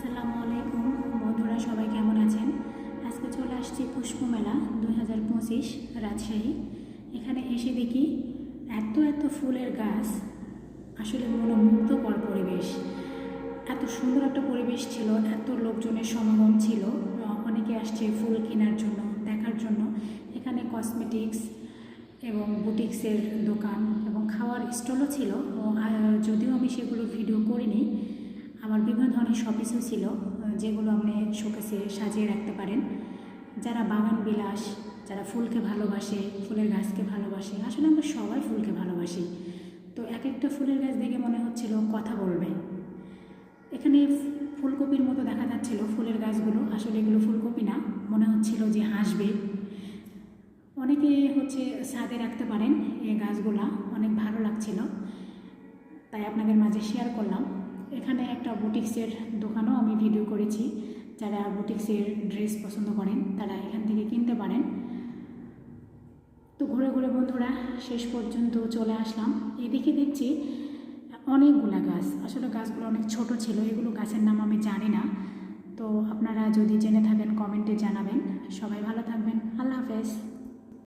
আসসালামু আলাইকুম বন্ধুরা, সবাই কেমন আছেন? আজকে চলে আসছি পুষ্প মেলা 2025 রাজশাহী। এখানে এসে দেখি এত এত ফুলের গাছ, আসলে মনোমুগ্ধকর পরিবেশ। এত সুন্দর একটা পরিবেশ ছিল, এত লোকজনের সমাগম ছিল। অনেকে আসছে ফুল কেনার জন্য, দেখার জন্য। এখানে কসমেটিক্স এবং বুটিক্সের দোকান এবং খাওয়ার স্টলও ছিল। যদিও আমি সেগুলো ভিডিও করিনি। আমার বিভিন্ন ধরনের শপিসও ছিল, যেগুলো আপনি শোকেসে সাজিয়ে রাখতে পারেন। যারা বাগান বিলাস, যারা ফুলকে ভালোবাসে, ফুলের গাছকে ভালোবাসে, আসলে আমরা সবাই ফুলকে ভালোবাসি। তো এক একটা ফুলের গাছ দেখে মনে হচ্ছিল কথা বলবে। এখানে ফুলকপির মতো দেখা যাচ্ছিল ফুলের গাছগুলো, আসলে এগুলো ফুলকপি না, মনে হচ্ছিল যে হাসবে। অনেকে ছাদে রাখতে পারেন এই গাছগুলা, অনেক ভালো লাগছিল, তাই আপনাদের মাঝে শেয়ার করলাম। এখানে একটা বুটিক্সের দোকানও আমি ভিডিও করেছি। যারা বুটিক্সের ড্রেস পছন্দ করেন তারা এখান থেকে কিনতে পারেন। তো ঘুরে ঘুরে বন্ধুরা শেষ পর্যন্ত চলে আসলাম। এদিকে দেখছি অনেকগুলা গাছ, আসলে গাছগুলো অনেক ছোট ছিল, এগুলো গাছের নাম আমি জানি না। তো আপনারা যদি জেনে থাকেন কমেন্টে জানাবেন। সবাই ভালো থাকবেন, আল্লাহ হাফেজ।